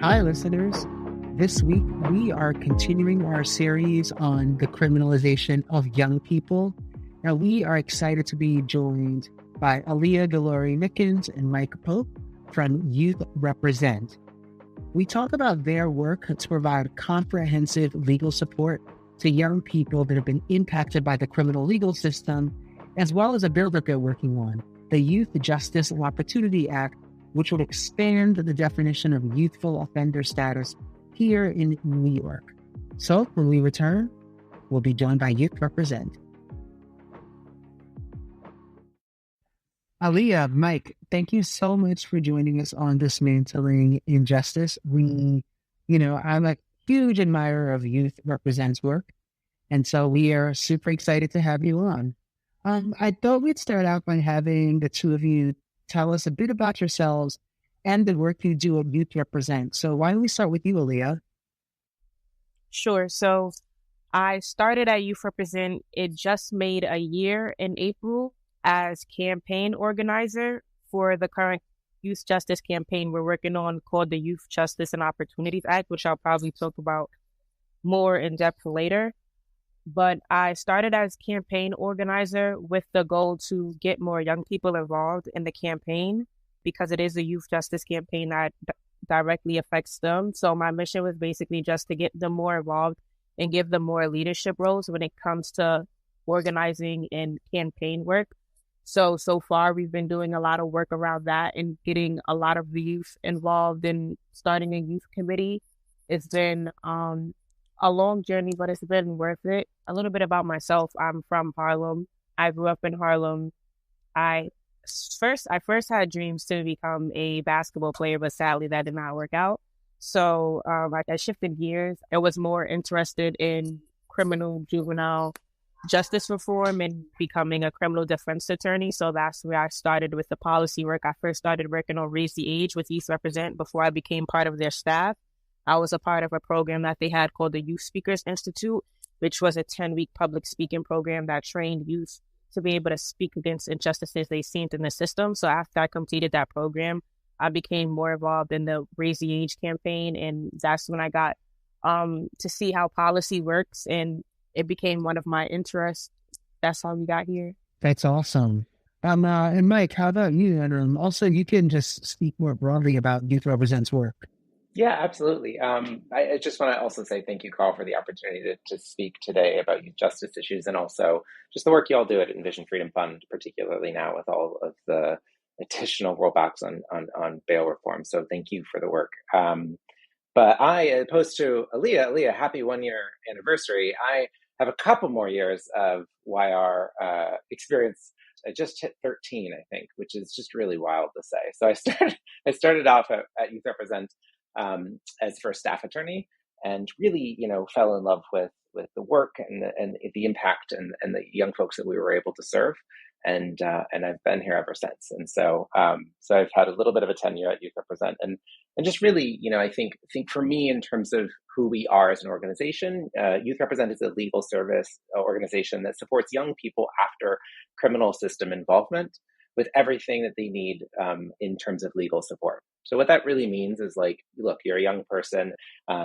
Hi, listeners. This week, we are continuing our series on the criminalization of young people. Now, we are excited to be joined by Aaliyah and Mike Pope from Youth Represent. We talk about their work to provide comprehensive legal support to young people that have been impacted by the criminal legal system, as well as a bill that they're working on, the Youth Justice and Opportunity Act, which would expand the definition of youthful offender status here in New York. So when we return, we'll be joined by Youth Represent. Aaliyah, Mike, thank you so much for joining us on Dismantling Injustice. I'm a huge admirer of Youth Represent's work, and so we are super excited to have you on. I thought we'd start out by having the two of you tell us a bit about yourselves and the work you do at Youth Represent. So why don't we start with you, Aaliyah? Sure. So I started at Youth Represent. It just made a year in April as campaign organizer for the current youth justice campaign we're working on called the Youth Justice and Opportunities Act, which I'll probably talk about more in depth later. But I started as campaign organizer with the goal to get more young people involved in the campaign because it is a youth justice campaign that directly affects them. So my mission was basically just to get them more involved and give them more leadership roles when it comes to organizing and campaign work. So far, we've been doing a lot of work around that and getting a lot of the youth involved in starting a youth committee. It's been a long journey, but it's been worth it. A little bit about myself. I'm from Harlem. I grew up in Harlem. I first had dreams to become a basketball player, but sadly that did not work out. So I shifted gears. I was more interested in criminal juvenile justice reform and becoming a criminal defense attorney. So that's where I started with the policy work. I first started working on Raise the Age with Youth Represent before I became part of their staff. I was a part of a program that they had called the Youth Speakers Institute, which was a 10-week public speaking program that trained youth to be able to speak against injustices they seen in the system. So after I completed that program, I became more involved in the Raise the Age campaign. And that's when I got to see how policy works. And it became one of my interests. That's how we got here. That's awesome. And Mike, how about you? And also, you can just speak more broadly about Youth Represent's work. Yeah, absolutely. I just want to also say thank you, Carl, for the opportunity to speak today about youth justice issues and also just the work you all do at Envision Freedom Fund, particularly now with all of the additional rollbacks on bail reform. So thank you for the work. But I, as opposed to Aaliyah, happy 1-year anniversary. I have a couple more years of YR experience. I just hit 13, I think, which is just really wild to say. So I started off at Youth Represent as first staff attorney, and really, fell in love with the work and the impact and the young folks that we were able to serve, and I've been here ever since. And so I've had a little bit of a tenure at Youth Represent, and just really, I think for me, in terms of who we are as an organization, Youth Represent is a legal service organization that supports young people after criminal system involvement with everything that they need in terms of legal support. So what that really means is look, you're a young person,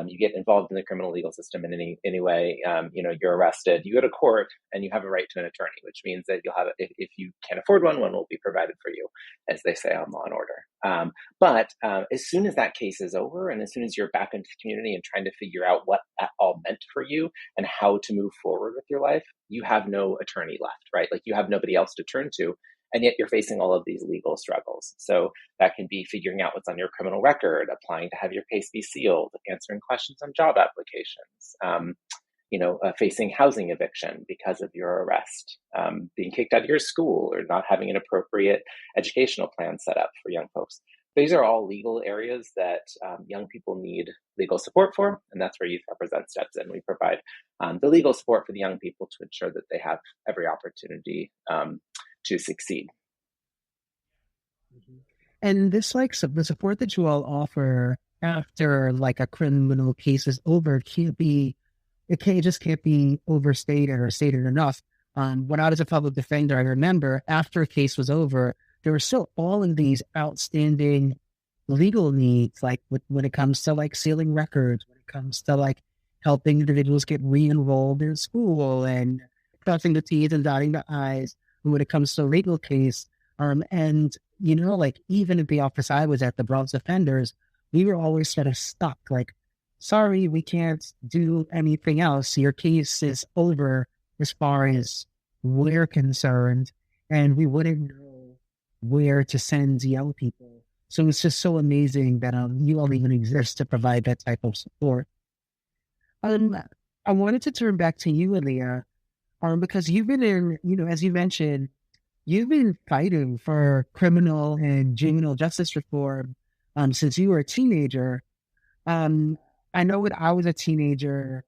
you get involved in the criminal legal system in any way, you're arrested, you go to court, and you have a right to an attorney, which means that you'll have, if you can't afford one will be provided for you, as they say on Law and Order. But as soon as that case is over, and as soon as you're back into the community and trying to figure out what that all meant for you and how to move forward with your life, you have no attorney left, right? You have nobody else to turn to. And yet you're facing all of these legal struggles. So that can be figuring out what's on your criminal record, applying to have your case be sealed, answering questions on job applications, facing housing eviction because of your arrest, being kicked out of your school, or not having an appropriate educational plan set up for young folks. These are all legal areas that young people need legal support for, and that's where Youth Represent steps in. We provide the legal support for the young people to ensure that they have every opportunity to succeed. And this, the support that you all offer after a criminal case is over, can't be overstated or stated enough. When I was a public defender, I remember after a case was over, there were still all of these outstanding legal needs, like when it comes to like sealing records, when it comes to like helping individuals get re-enrolled in school and crossing the T's and dotting the I's when it comes to a legal case. And, like even at the office I was at, the Bronx Offenders, we were always sort of stuck. Like, sorry, we can't do anything else. Your case is over as far as we're concerned, and we wouldn't know where to send young people. So it's just so amazing that you all even exist to provide that type of support. I wanted to turn back to you, Aaliyah, because you've been in, as you mentioned, you've been fighting for criminal and juvenile justice reform since you were a teenager. I know when I was a teenager,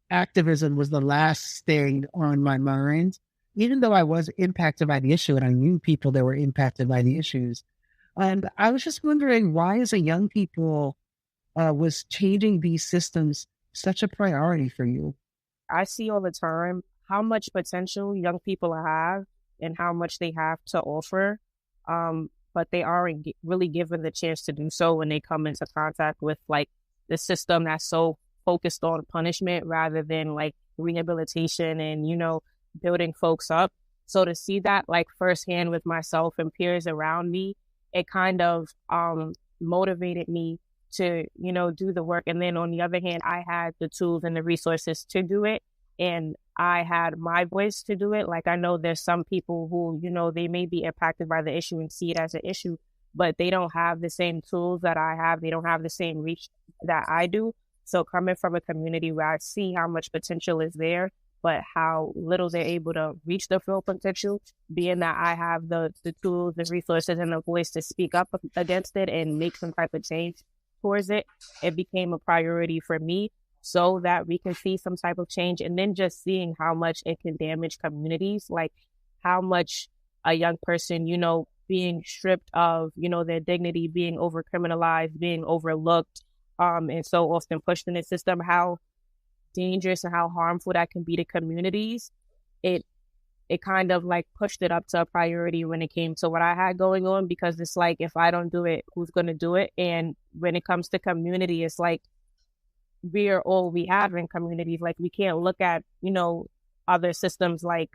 activism was the last thing on my mind, even though I was impacted by the issue and I knew people that were impacted by the issues. And I was just wondering, why as a young people was changing these systems such a priority for you? I see all the time how much potential young people have and how much they have to offer, but they aren't really given the chance to do so when they come into contact with like the system that's so focused on punishment rather than like rehabilitation and, building folks up. So to see that like firsthand with myself and peers around me, it kind of motivated me to, do the work. And then on the other hand, I had the tools and the resources to do it. And I had my voice to do it. Like, I know there's some people who, they may be impacted by the issue and see it as an issue, but they don't have the same tools that I have. They don't have the same reach that I do. So coming from a community where I see how much potential is there, but how little they're able to reach their full potential, being that I have the tools, the resources, and the voice to speak up against it and make some type of change towards it, it became a priority for me so that we can see some type of change. And then just seeing how much it can damage communities, like how much a young person, being stripped of, their dignity, being over criminalized, being overlooked, and so often pushed in the system, how dangerous and how harmful that can be to communities. It kind of like pushed it up to a priority when it came to what I had going on, because it's like, if I don't do it, who's going to do it? And when it comes to community, it's like, we are all we have in communities. Like, we can't look at, other systems like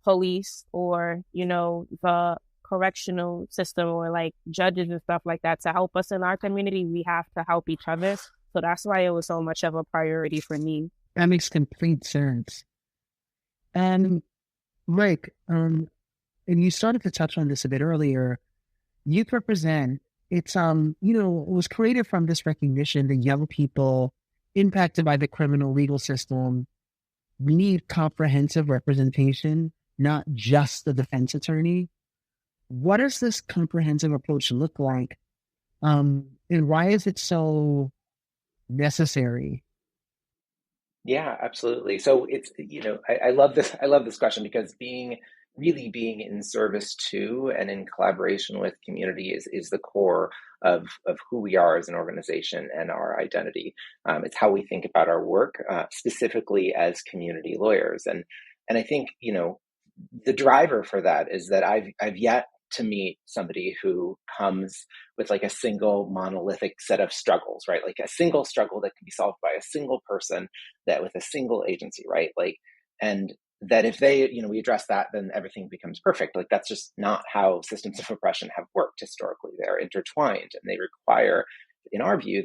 police or, the correctional system or like judges and stuff like that to help us in our community. We have to help each other. So that's why it was so much of a priority for me. That makes complete sense. And Mike, and you started to touch on this a bit earlier. Youth Represent, it's it was created from this recognition that young people impacted by the criminal legal system need comprehensive representation, not just the defense attorney. What does this comprehensive approach look like? And why is it so necessary? Yeah, absolutely. So it's, I love this. I love this question because being in service to and in collaboration with community is the core of who we are as an organization and our identity. It's how we think about our work, specifically as community lawyers. And I think, the driver for that is that I've yet to meet somebody who comes with like a single monolithic set of struggles, right? Like a single struggle that can be solved by a single person, that with a single agency, right? Like, and that if they, we address that, then everything becomes perfect. Like, that's just not how systems of oppression have worked historically. They're intertwined, and they require, in our view,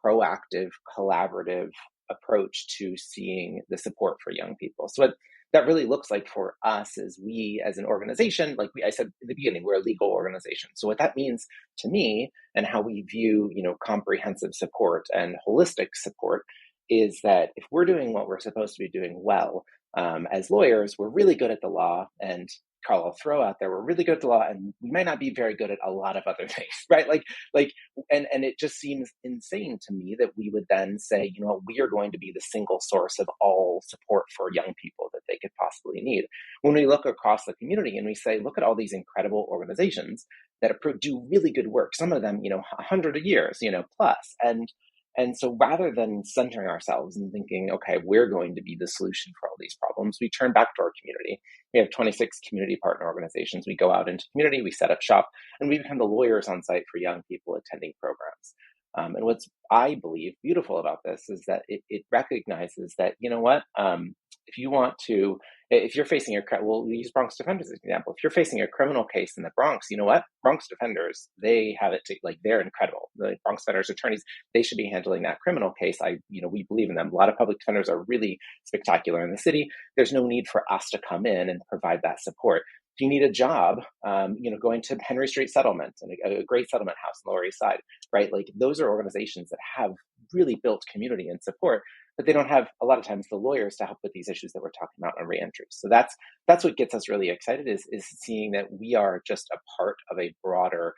proactive, collaborative approach to seeing the support for young people. So what that really looks like for us is we as an organization, I said in the beginning, we're a legal organization. So what that means to me and how we view, comprehensive support and holistic support is that if we're doing what we're supposed to be doing well, as lawyers, we're really good at the law. And Carl, I'll throw out there, we're really good at the law, and we might not be very good at a lot of other things, right? And it just seems insane to me that we would then say, we are going to be the single source of all support for young people that they could possibly need. When we look across the community and we say, look at all these incredible organizations that do really good work, some of them, 100 years, plus, and And so rather than centering ourselves and thinking, okay, we're going to be the solution for all these problems, we turn back to our community. We have 26 community partner organizations. We go out into community, we set up shop, and we become the lawyers on site for young people attending programs. And what's, I believe, beautiful about this is that it recognizes that, you know what, if you're facing we'll use Bronx Defenders as an example. If you're facing a criminal case in the Bronx, you know what, Bronx Defenders, they have it they're incredible. The Bronx Defenders attorneys, they should be handling that criminal case. We believe in them. A lot of public defenders are really spectacular in the city. There's no need for us to come in and provide that support. If you need a job, going to Henry Street Settlement and a great settlement house on the Lower East Side, right? Like those are organizations that have really built community and support, but they don't have a lot of times the lawyers to help with these issues that we're talking about on reentry. So that's what gets us really excited is seeing that we are just a part of a broader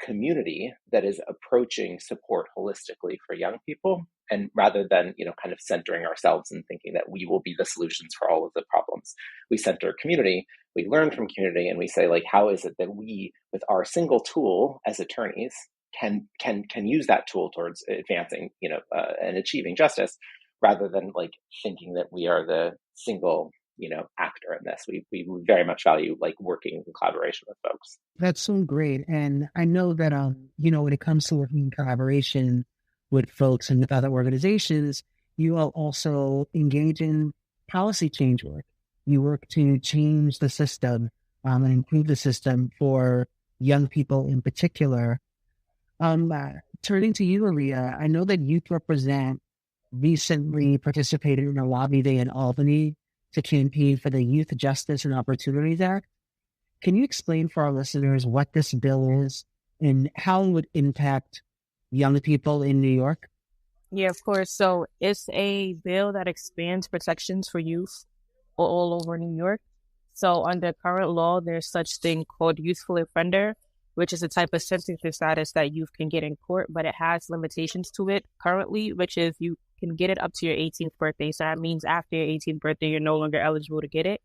community that is approaching support holistically for young people, and rather than kind of centering ourselves and thinking that we will be the solutions for all of the problems. We center community, we learn from community, and we say, like, how is it that we, with our single tool as attorneys, can use that tool towards advancing and achieving justice, rather than like thinking that we are the single actor in this. We very much value like working in collaboration with folks. That's so great. And I know that, when it comes to working in collaboration with folks and with other organizations, you all also engage in policy change work. You work to change the system and improve the system for young people in particular. Turning to you, Aaliyah, I know that Youth Represent recently participated in a lobby day in Albany to campaign for the Youth Justice and Opportunities Act. Can you explain for our listeners what this bill is and how it would impact young people in New York? Yeah, of course. So it's a bill that expands protections for youth all over New York. So under current law, there's such thing called youthful offender, which is a type of sentencing status that youth can get in court, but it has limitations to it currently, which is you can get it up to your 18th birthday. So that means after your 18th birthday, you're no longer eligible to get it.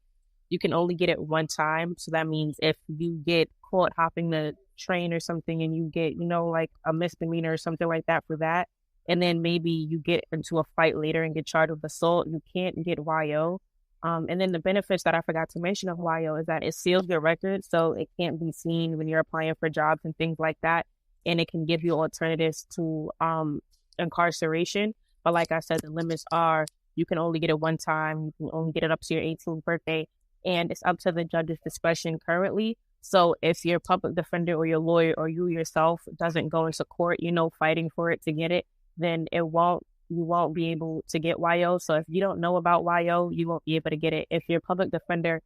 You can only get it one time. So that means if you get caught hopping the train or something and you get, like a misdemeanor or something like that for that, and then maybe you get into a fight later and get charged with assault, you can't get YO. And then the benefits that I forgot to mention of YO is that it seals your record, so it can't be seen when you're applying for jobs and things like that. And it can give you alternatives to incarceration. But like I said, the limits are you can only get it one time. You can only get it up to your 18th birthday. And it's up to the judge's discretion currently. So if your public defender or your lawyer or you yourself doesn't go into court, fighting for it to get it, then you won't be able to get YO. So if you don't know about YO, you won't be able to get it. If your public defender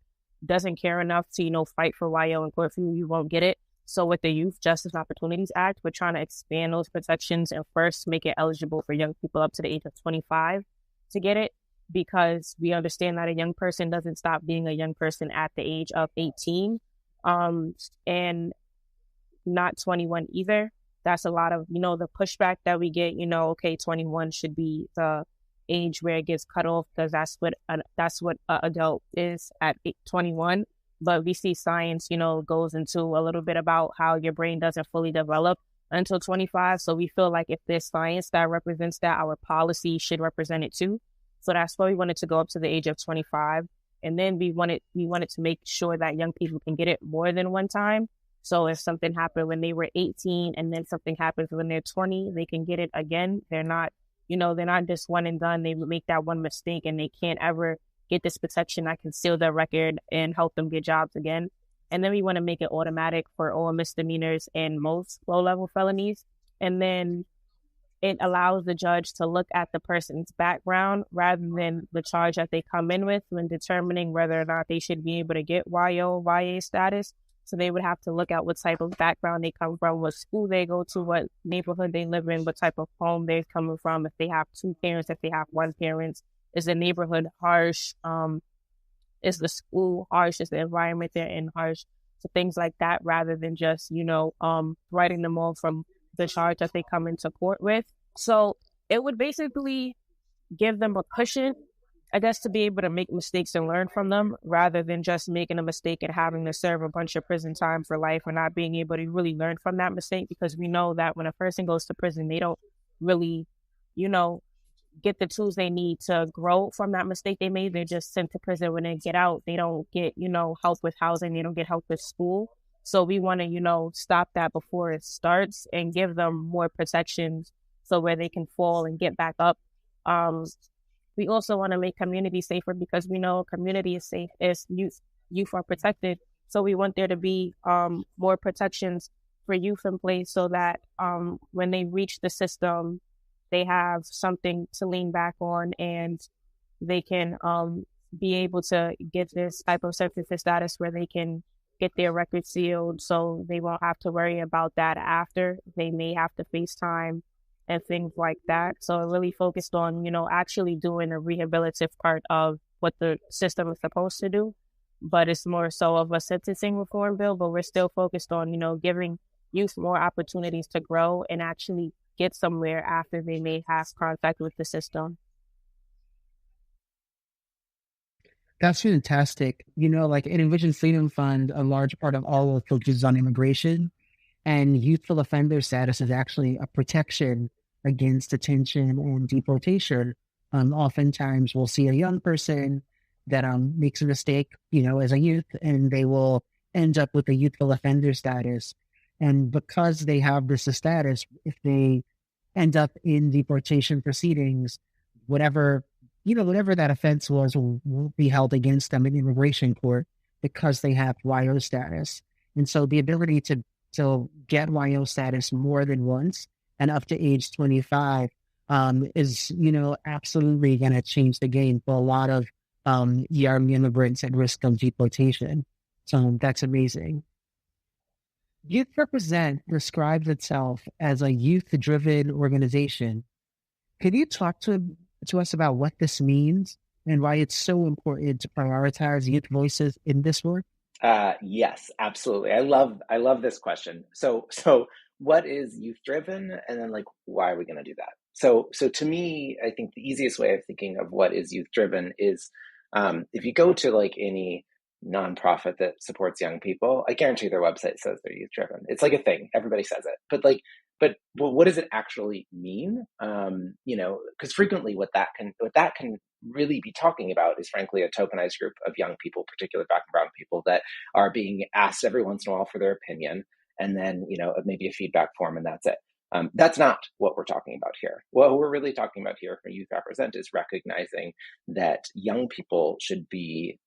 doesn't care enough to, fight for YO in court for you, you won't get it. So with the Youth Justice Opportunities Act, we're trying to expand those protections and first make it eligible for young people up to the age of 25 to get it, because we understand that a young person doesn't stop being a young person at the age of 18 and not 21 either. That's a lot of, the pushback that we get, 21 should be the age where it gets cut off because that's what an adult is at 21. But we see science, goes into a little bit about how your brain doesn't fully develop until 25. So we feel like if there's science that represents that, our policy should represent it too. So that's why we wanted to go up to the age of 25. And then we wanted to make sure that young people can get it more than one time. So if something happened when they were 18 and then something happens when they're 20, they can get it again. They're not just one and done. They make that one mistake and they can't ever get this protection that can seal their record and help them get jobs again. And then we want to make it automatic for all misdemeanors and most low-level felonies. And then it allows the judge to look at the person's background rather than the charge that they come in with when determining whether or not they should be able to get YO, YA status. So they would have to look at what type of background they come from, what school they go to, what neighborhood they live in, what type of home they're coming from, if they have two parents, if they have one parent. Is the neighborhood harsh? Is the school harsh? Is the environment they're in harsh? So things like that, rather than just, writing them all from the charge that they come into court with. So it would basically give them a cushion, I guess, to be able to make mistakes and learn from them, rather than just making a mistake and having to serve a bunch of prison time for life and not being able to really learn from that mistake. Because we know that when a person goes to prison, they don't really get the tools they need to grow from that mistake they made. They're just sent to prison. When they get out, they don't get, help with housing. They don't get help with school. So we want to, stop that before it starts and give them more protections so where they can fall and get back up. We also want to make community safer because we know community is safe as youth are protected. So we want there to be more protections for youth in place so that when they reach the system, they have something to lean back on and they can be able to get this type of certificate status where they can get their record sealed so they won't have to worry about that after. They may have to face time and things like that. So it really focused on, actually doing a rehabilitative part of what the system is supposed to do. But it's more so of a sentencing reform bill, but we're still focused on, giving youth more opportunities to grow and actually get somewhere after they may have contact with the system. That's fantastic. Like in Envision Freedom Fund, a large part of all of focuses on immigration, and youthful offender status is actually a protection against detention and deportation. Oftentimes we'll see a young person that makes a mistake, as a youth, and they will end up with a youthful offender status. And because they have this status, if they end up in deportation proceedings, whatever that offense was will be held against them in immigration court because they have YO status. And so the ability to get YO status more than once and up to age 25 is, absolutely going to change the game for a lot of young immigrants at risk of deportation. So that's amazing. Youth Represent describes itself as a youth-driven organization. Could you talk to us about what this means and why it's so important to prioritize youth voices in this work? Yes, absolutely. I love this question. So what is youth-driven, and then why are we going to do that? So to me, I think the easiest way of thinking of what is youth-driven is if you go to any nonprofit that supports young people, I guarantee their website says they're youth driven. It's like a thing. Everybody says it. But what does it actually mean? Because frequently what that can really be talking about is frankly a tokenized group of young people, particularly Black and brown people, that are being asked every once in a while for their opinion, and then maybe a feedback form, and that's it. That's not what we're talking about here. What we're really talking about here for Youth Represent is recognizing that young people should be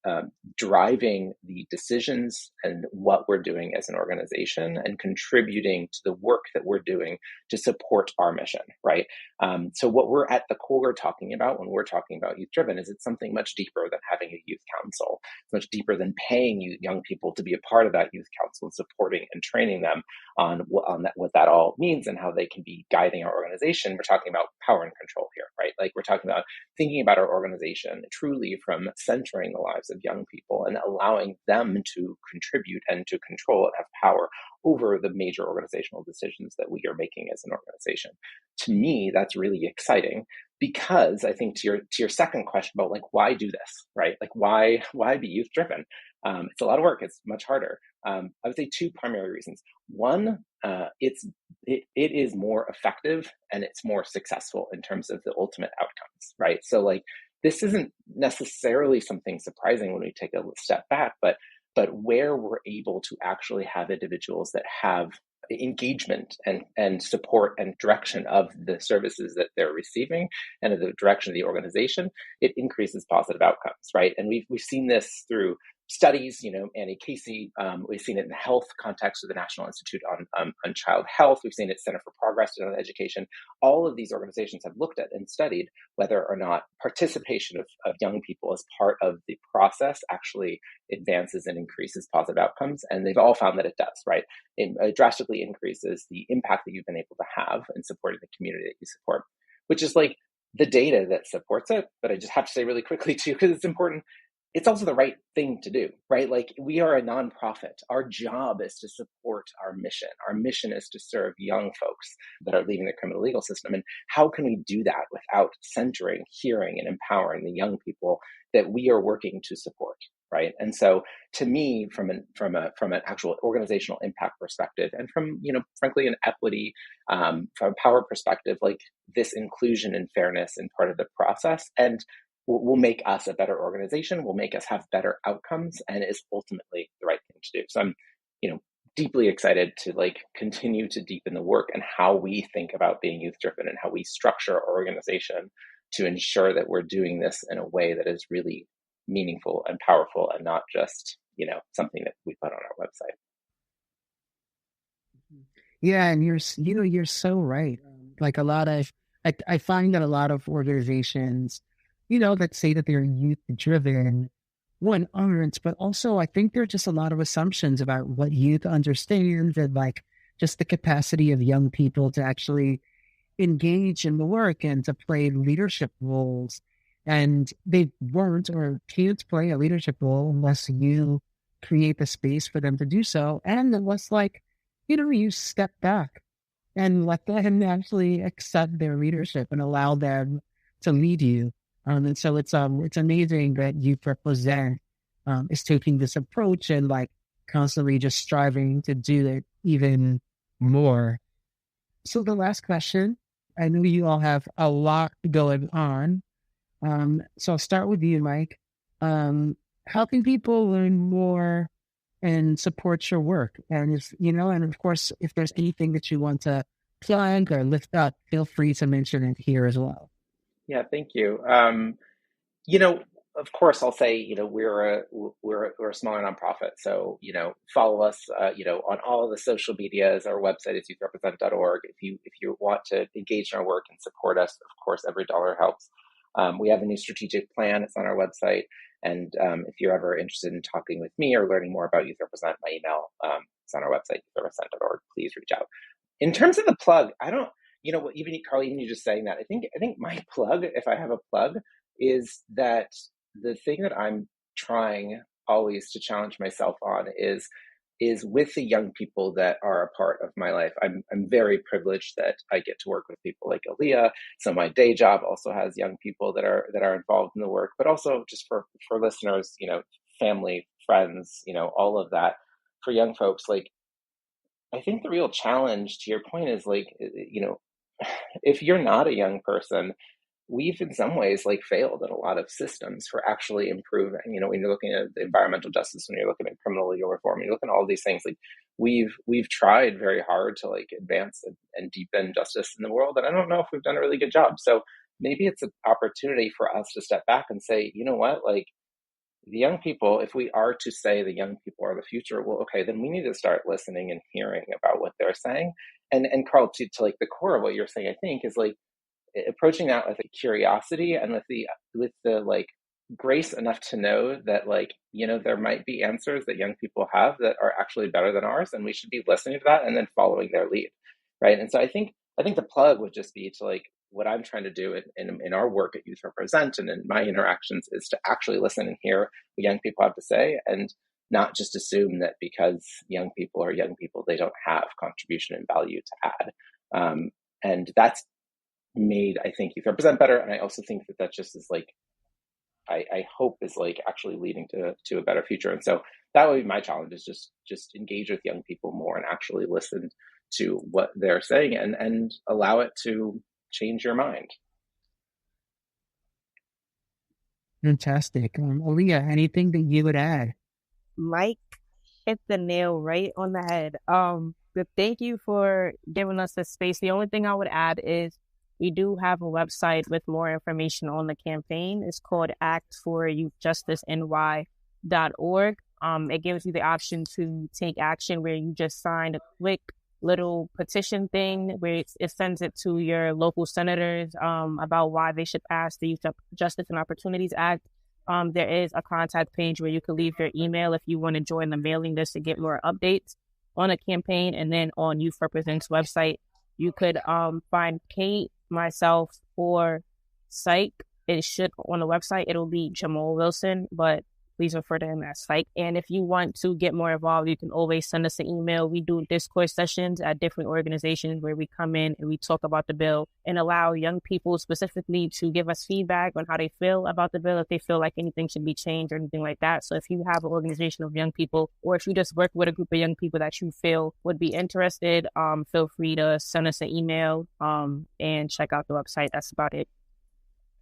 driving the decisions and what we're doing as an organization and contributing to the work that we're doing to support our mission, right? So what we're at the core talking about when we're talking about Youth Driven is it's something much deeper than having a youth council. It's much deeper than paying young people to be a part of that youth council and supporting and training them on what that all means and how they can be guiding our organization. We're talking about power and control here, right? We're talking about thinking about our organization truly from centering the lives of young people and allowing them to contribute and to control and have power over the major organizational decisions that we are making as an organization. To me, that's really exciting because I think to your second question about why do this, right? Why be youth driven? It's a lot of work. It's much harder. I would say two primary reasons. One, it is more effective and it's more successful in terms of the ultimate outcomes, right? So this isn't necessarily something surprising when we take a step back, but where we're able to actually have individuals that have engagement and support and direction of the services that they're receiving and of the direction of the organization, it increases positive outcomes, right? And we've seen this through studies, Annie Casey, we've seen it in the health context with the National Institute on Child Health. We've seen it Center for Progress in Education. All of these organizations have looked at and studied whether or not participation of young people as part of the process actually advances and increases positive outcomes. And they've all found that it does, right? It drastically increases the impact that you've been able to have in supporting the community that you support, which is the data that supports it. But I just have to say really quickly too, because it's important, it's also the right thing to do, right? We are a nonprofit. Our job is to support our mission. Our mission is to serve young folks that are leaving the criminal legal system. And how can we do that without centering, hearing, and empowering the young people that we are working to support, right? And so to me, from an actual organizational impact perspective, and from, frankly, an equity, from a power perspective, like, this inclusion and fairness in part of the process, and will make us a better organization, will make us have better outcomes, and is ultimately the right thing to do. So I'm, deeply excited to continue to deepen the work and how we think about being youth driven and how we structure our organization to ensure that we're doing this in a way that is really meaningful and powerful, and not just, something that we put on our website. Yeah, and you're so right. Like, I find that a lot of organizations, that say that they're youth driven, one, aren't, but also I think there are just a lot of assumptions about what youth understands, and just the capacity of young people to actually engage in the work and to play leadership roles. And they weren't or can't play a leadership role unless you create the space for them to do so. And unless you step back and let them actually accept their leadership and allow them to lead you. And so it's amazing that you represent is taking this approach and constantly just striving to do it even more. So the last question, I know you all have a lot going on. So I'll start with you, Mike. How can people learn more and support your work? And and of course, if there's anything that you want to plug or lift up, feel free to mention it here as well. Yeah, thank you. Of course, I'll say, we're a smaller nonprofit, so follow us, on all of the social medias. Our website is youthrepresent.org. If you want to engage in our work and support us, of course, every dollar helps. We have a new strategic plan. It's on our website. And if you're ever interested in talking with me or learning more about Youth Represent, my email is on our website, youthrepresent.org. Please reach out. In terms of the plug, I don't, even Carl, even you just saying that, I think my plug, if I have a plug, is that the thing that I'm trying always to challenge myself on is with the young people that are a part of my life. I'm very privileged that I get to work with people like Aaliyah. So my day job also has young people that are involved in the work, but also just for listeners, family, friends, all of that. For young folks, I think the real challenge, to your point, is if you're not a young person, we've in some ways failed in a lot of systems for actually improving. When you're looking at environmental justice, when you're looking at criminal legal reform, when you're looking at all these things, we've tried very hard to advance and deepen justice in the world, and I don't know if we've done a really good job. So maybe it's an opportunity for us to step back and say, you know what, the young people, if we are to say the young people are the future, well, okay, then we need to start listening and hearing about what they're saying. And Carl, to the core of what you're saying, I think, is approaching that with a curiosity and with the grace enough to know that there might be answers that young people have that are actually better than ours, and we should be listening to that and then following their lead, right? And so I think the plug would just be to what I'm trying to do in our work at Youth Represent and in my interactions is to actually listen and hear what young people have to say, and not just assume that because young people are young people, they don't have contribution and value to add. And that's made, I think, Youth Represent better. And I also think that just is I hope is actually leading to a better future. And so that would be my challenge, is just engage with young people more and actually listen to what they're saying and allow it to change your mind. Fantastic. Aaliyah, anything that you would add? Mike hit the nail right on the head. But thank you for giving us the space. The only thing I would add is we do have a website with more information on the campaign. It's called actforyouthjusticeny.org. It gives you the option to take action, where you just sign a quick little petition thing where it sends it to your local senators about why they should pass the Youth Justice and Opportunities Act. There is a contact page where you can leave your email if you want to join the mailing list to get more updates on a campaign. And then on Youth Represent's website, you could find Kate, myself, or Psych. It should, on the website, it'll be Jamal Wilson, but please refer to him as Psych. And if you want to get more involved, you can always send us an email. We do Discord sessions at different organizations where we come in and we talk about the bill and allow young people specifically to give us feedback on how they feel about the bill, if they feel like anything should be changed or anything like that. So if you have an organization of young people, or if you just work with a group of young people that you feel would be interested, feel free to send us an email and check out the website. That's about it.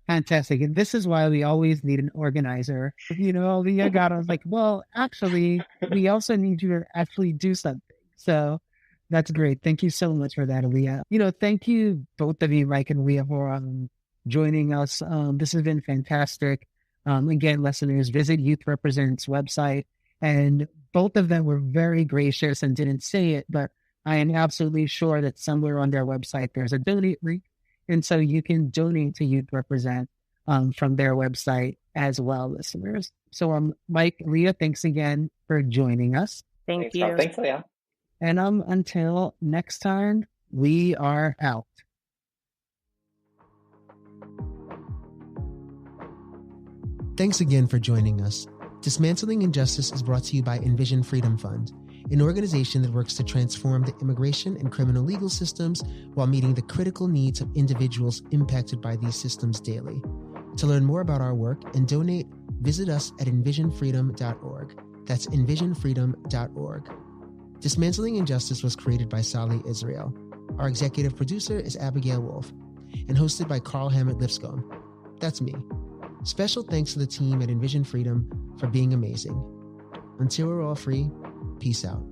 Fantastic. And this is why we always need an organizer. Aaliyah got us like, well, actually, we also need you to actually do something. So that's great. Thank you so much for that, Aaliyah. Thank you, both of you, Mike and Aaliyah, for joining us. This has been fantastic. Again, listeners, visit Youth Represent's website. And both of them were very gracious and didn't say it, but I am absolutely sure that somewhere on their website, there's a donate link. And so you can donate to Youth Represent from their website as well, listeners. So Mike, Aaliyah, thanks again for joining us. Thanks, you. Thanks, Aaliyah. And until next time, we are out. Thanks again for joining us. Dismantling Injustice is brought to you by Envision Freedom Fund, an organization that works to transform the immigration and criminal legal systems while meeting the critical needs of individuals impacted by these systems daily. To learn more about our work and donate, visit us at envisionfreedom.org. That's envisionfreedom.org. Dismantling Injustice was created by Salih Israel. Our executive producer is Abigail Wolf and hosted by Carl Hammett Lipscomb. That's me. Special thanks to the team at Envision Freedom for being amazing. Until we're all free, peace out.